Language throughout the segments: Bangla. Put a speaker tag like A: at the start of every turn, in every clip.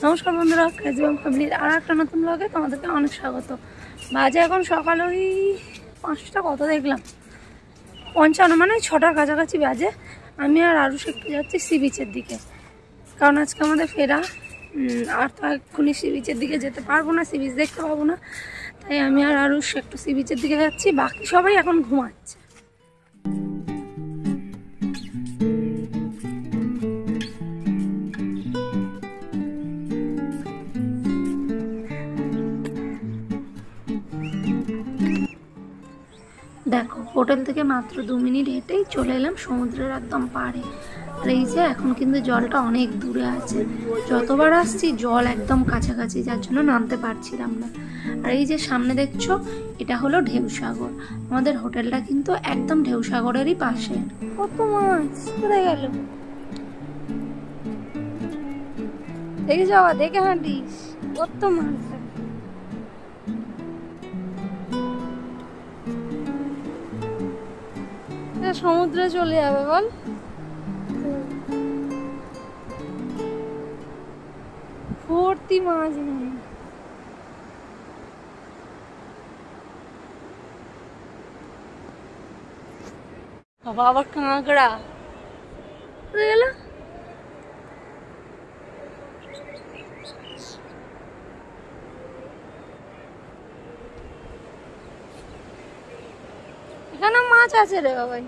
A: নমস্কার বন্ধুরা, ক্রেজিবাম ফ্যামিলির আর একটা নতুন ব্লগে তোমাদেরকে অনেক স্বাগত। বাজে এখন সকাল ওই 5টা কত দেখলাম 55, মানে 6টার কাছাকাছি বাজে। আমি আর আরুষ একটু যাচ্ছি সি বিচের দিকে, কারণ আজকে আমাদের ফেরা। আর তো এক্ষুনি সি বিচের দিকে যেতে পারবো না, সি বিচ দেখতে পাবো না, তাই আমি আর আরুষ একটু সি বিচের দিকে যাচ্ছি। বাকি সবাই এখন ঘুমাচ্ছে। দেখো, হোটেল থেকে মাত্র 2 মিনিট হেঁটেই চলে এলাম সমুদ্রের একদম পাড়ে। আর এই যে এখন কিন্তু জলটা অনেক দূরে আছে, যতবার আসছি জল একদম কাছাকাছি, যার জন্য নামতে পারছিলাম না। আর এই যে সামনে দেখছো, এটা হলো ঢেউসাগর। আমাদের হোটেলটা কিন্তু একদম ঢেউসাগরেরই পাশে। কত মাছ কোথায় গেল দেখে যাওয়া, দেখে হাঁটিস, কত মাছ। সমুদ্রে চলে যাবে বল, ভর্তি মাছ। বাবা আবার কাঁকড়া গেল। এখানে মাছ আছে রে বাবাই।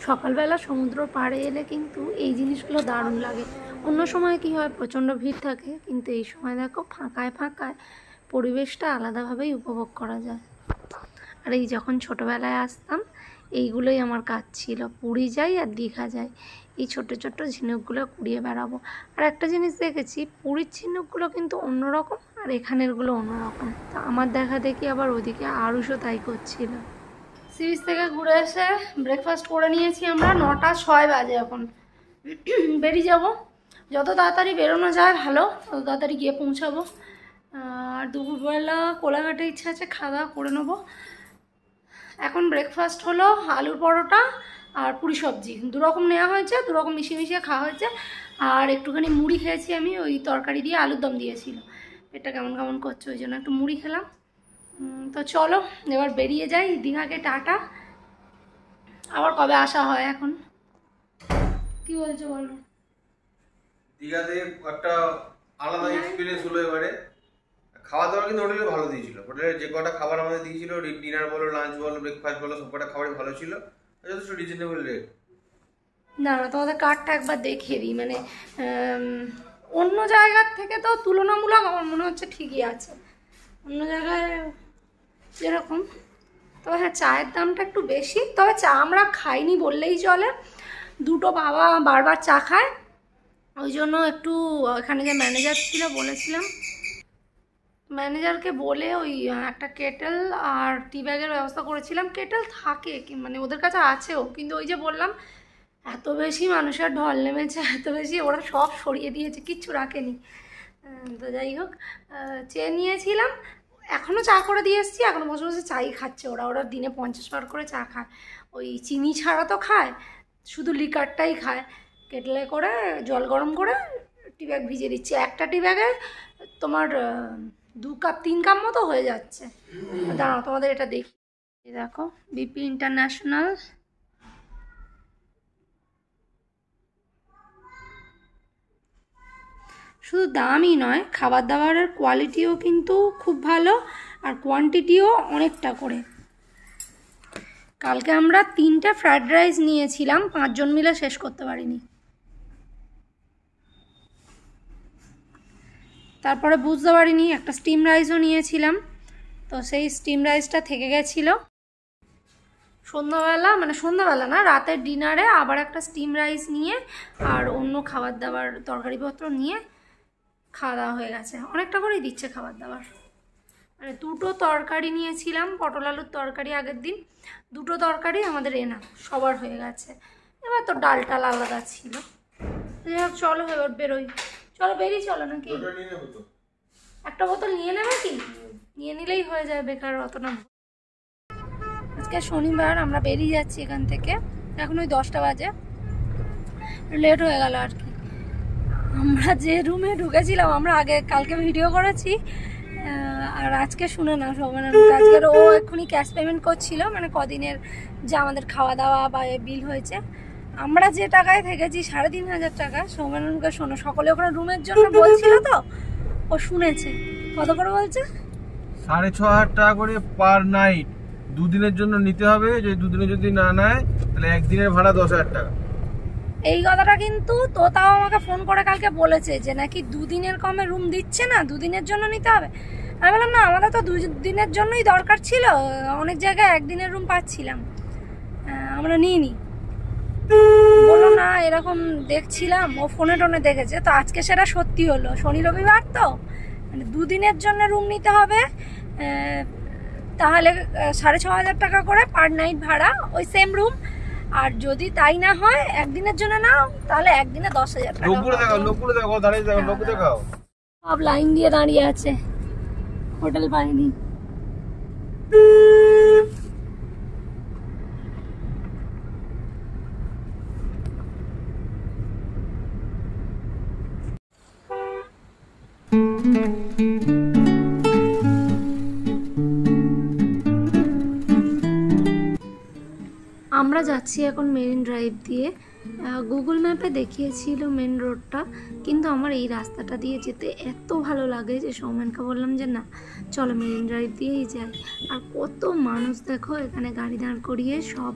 A: সকালবেলা সমুদ্র পাড়ে এলে কিন্তু এই জিনিসগুলো দারুণ লাগে। অন্য সময় কি হয়, প্রচণ্ড ভিড় থাকে, কিন্তু এই সময় দেখো ফাঁকায় ফাঁকায় পরিবেশটা আলাদাভাবেই উপভোগ করা যায়। আর এই যখন ছোটোবেলায় আসতাম, এইগুলোই আমার কাজ ছিল। পুরী যাই আর দীঘা যাই, এই ছোট ছোট ঝিনুকগুলো কুড়িয়ে বেড়াবো। আর একটা জিনিস দেখেছি, পুরীর ঝিনুকগুলো কিন্তু অন্যরকম আর এখানেরগুলো অন্যরকম। তা আমার দেখা দেখি আবার ওদিকে আরুষও তাই করছিল। সি বিচ থেকে ঘুরে এসে ব্রেকফাস্ট করে নিয়েছি আমরা। 9টা 6 বাজে এখন বেরিয়ে যাব। যত তাড়াতাড়ি বেরোনো যায় ভালো, তত তাড়াতাড়ি গিয়ে পৌঁছাবো। আর দুপুরবেলা কোলাঘাটে ইচ্ছা আছে, খাওয়া দাওয়া করে নেবো। এখন ব্রেকফাস্ট হলো আলুর পরোটা আর পুরি সবজি, দুরকম নেওয়া হয়েছে, দুরকম মিশিয়ে মিশিয়ে খাওয়া হয়েছে। আর একটুখানি মুড়ি খেয়েছি আমি, ওই তরকারি দিয়ে আলুর দম দিয়েছিল, পেটটা কেমন কেমন করছে, ওই জন্য একটু মুড়ি খেলাম। তো চলো এবার বেরিয়ে যাই। দীঘাকে টাটা, আবার কবে আসা হয় এখন। কি বলছো বলো?
B: দীঘাতে একটা আলাদা এক্সপিরিয়েন্স হলো এবারে। খাওয়া দাওয়া কিন্তু হোটেলে ভালো দিয়েছিল। হোটেলে যে কটা খাবার আমাদের দিয়েছিল, ডিনার বলো, লাঞ্চ বলো, ব্রেকফাস্ট বলো, সব কটা খাবারই ভালো ছিল, যথেষ্ট রিজনেবল রেট।
A: না না, তোমাদের কার্ডটা একবার দেখিয়ে দিই। মানে অন্য জায়গার থেকে তো তুলনামূলক আমার মনে হচ্ছে ঠিকই আছে, অন্য জায়গায় যেরকম। তবে হ্যাঁ, চায়ের দামটা একটু বেশি। তবে চা আমরা খাইনি বললেই চলে, দুটো বাবা বারবার চা খায়, ওই জন্য একটু এখানে যে ম্যানেজার ছিল বলেছিলাম, ম্যানেজারকে বলে ওই একটা কেটেল আর টি ব্যাগের ব্যবস্থা করেছিলাম। কেটেল থাকে মানে ওদের কাছে আছেও, কিন্তু ওই যে বললাম এত বেশি মানুষের ঢল নেমেছে, এত বেশি, ওরা সব সরিয়ে দিয়েছে, কিচ্ছু রাখেনি। তো যাই হোক, চেয়ে নিয়েছিলাম, এখনও চা করে দিয়ে এসেছি, এখনও বসে বসে চাই খাচ্ছে ওরা। ওরা দিনে 50 বার করে চা খায়, ওই চিনি ছাড়া তো খায়, শুধু লিকারটাই খায়। কেটলে করে জল গরম করে টি ব্যাগ ভিজিয়ে দিচ্ছে, একটা টি ব্যাগে তোমার 2 কাপ 3 কাপ মতো হয়ে যাচ্ছে। দাঁড়াও তোমাদের এটা দেখি, দেখো বিপি ইন্টারন্যাশনাল। শুধু দামই নয়, খাবার দাবারের কোয়ালিটিও কিন্তু খুব ভালো, আর কোয়ান্টিটিও অনেকটা করে। কালকে আমরা 3টে ফ্রায়েড রাইস নিয়েছিলাম, 5 জন মিলে শেষ করতে পারিনি। তারপরে বুঝতে পারিনি, একটা স্টিম রাইসও নিয়েছিলাম, তো সেই স্টিম রাইসটা থেকে গেছিলো। সন্ধ্যাবেলা, মানে সন্ধ্যাবেলা না, রাতের ডিনারে আবার একটা স্টিম রাইস নিয়ে আর অন্য খাবার দাবার তরকারিপত্র নিয়ে খাওয়া দাওয়া হয়ে গেছে। অনেকটা করেই দিচ্ছে খাবার দাবার। মানে 2টো তরকারি নিয়েছিলাম, পটল আলুর তরকারি আগের দিন, 2টো তরকারি আমাদের এনা সবার হয়ে গেছে। এবার তো ডাল টাল আলাদা ছিল। যাই হোক, চলো এবার বেরোই, চলো বেরিয়ে চলো নাকি। একটা বোতল নিয়ে নেবে কি? নিয়ে নিলেই হয়ে যায়, বেকার অত না। আজকে শনিবার, আমরা বেরিয়ে যাচ্ছি এখান থেকে, এখন ওই 10টা বাজে, লেট হয়ে গেল আর কি। আমরা যে রুমে ঢুকেছিলাম, আমরা আগে কালকে ভিডিও করেছি আর আজকে শুনে না সবাই, আজকের ও এক্ষুনি ক্যাশ পেমেন্ট করছিল, মানে কদিনের যে আমাদের খাওয়া দাওয়া বা বিল হয়েছে। আমরা যে টাকায় থেকেছি 3,500 টাকা, সৌমেনকে শোনো, সকলে ওখানে রুমের জন্য বলছিল তো, ও শুনেছে। কত করে বলছে?
B: 6,500 টাকা করে পার নাইট, দুদিনের জন্য নিতে হবে। যদি দুদিনে যদি না নেয় তাহলে একদিনের ভাড়া 10,000 টাকা।
A: এই কথাটা কিন্তু তো তাও আমাকে ফোন করে কালকে বলেছে যে নাকি দুদিনের কমে রুম দিচ্ছে না, দুদিনের জন্য নিতে হবে। আমি বললাম না, আমাদের তো 2 দিনের জন্যই দরকার ছিল, অনেক জায়গায় একদিনের রুম পাচ্ছিলাম, আমরা নিইনি। বলো না এরকম দেখছিলাম, ও ফোনে টোনে দেখেছে তো, আজকে সেটা সত্যি হলো। শনি রবিবার তো, মানে 2 দিনের জন্য রুম নিতে হবে, তাহলে 6,500 টাকা করে পার নাইট ভাড়া, ওই সেম রুম। আর যদি তাই না হয়, একদিনের জন্য নাও, তাহলে একদিনে 10,000 টাকা।
B: লোকগুলো দেখাও, দাঁড়িয়ে দেখাও, লোক দেখাও।
A: সব লাইন দিয়ে দাঁড়িয়ে আছে, হোটেল পায়নি। আমরা যাচ্ছি এখন মেরিন ড্রাইভ দিয়ে। গুগল ম্যাপে দেখিয়েছিল মেন রোডটা, কিন্তু আমার এই রাস্তাটা দিয়ে যেতে এত ভালো লাগে যে সৌমেনকে বললাম যে না চলো মেরিন ড্রাইভ দিয়েই যাই। আর কত মানুষ দেখো এখানে গাড়ি দাঁড় করিয়ে সব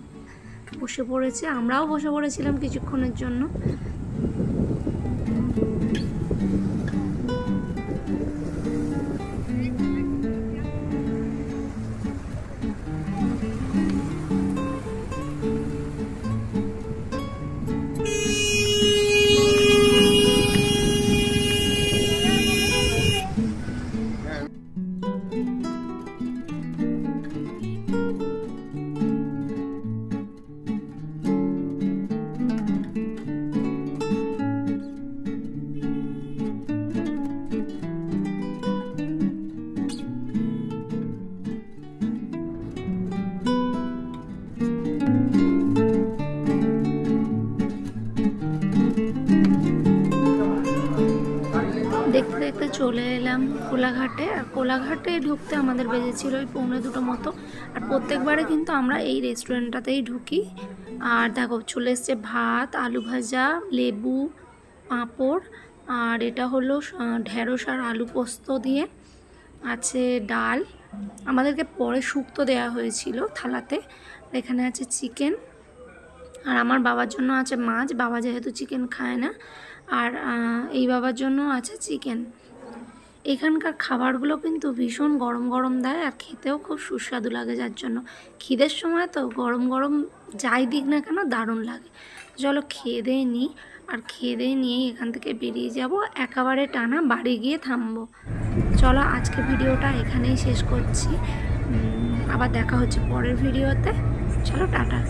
A: বসে পড়েছে, আমরাও বসে পড়েছিলাম কিছুক্ষণের জন্য। দেখতে দেখতে চলে এলাম কোলাঘাটে। আর কোলাঘাটে ঢুকতে আমাদের বেজেছিল ওই 1:45 মতো। আর প্রত্যেকবারে কিন্তু আমরা এই রেস্টুরেন্টটাতেই ঢুকি। আর দেখো চলে এসছে ভাত, আলু ভাজা, লেবু, পাঁপড়, আর এটা হলো ঢেঁড়স আর আলু পোস্ত দিয়ে আছে ডাল। আমাদেরকে পরে শুক্তো দেওয়া হয়েছিল থালাতে। এখানে আছে চিকেন, আর আমার বাবার জন্য আছে মাছ, বাবা যেহেতু চিকেন খায় না। আর এই বাবার জন্য আছে চিকেন। এখানকার খাবারগুলো কিন্তু ভীষণ গরম গরম দেয়, আর খেতেও খুব সুস্বাদু লাগে, যার জন্য খিদের সময় তো গরম গরম যাই দিক না কেন দারুণ লাগে। চলো খেয়ে দিয়ে নিই, আর খেয়ে দিয়ে নিয়েই এখান থেকে বেরিয়ে যাব, একেবারে টানা বাড়ি গিয়ে থামবো। চলো আজকে ভিডিওটা এখানেই শেষ করছি, আবার দেখা হচ্ছে পরের ভিডিওতে। চলো টাটা।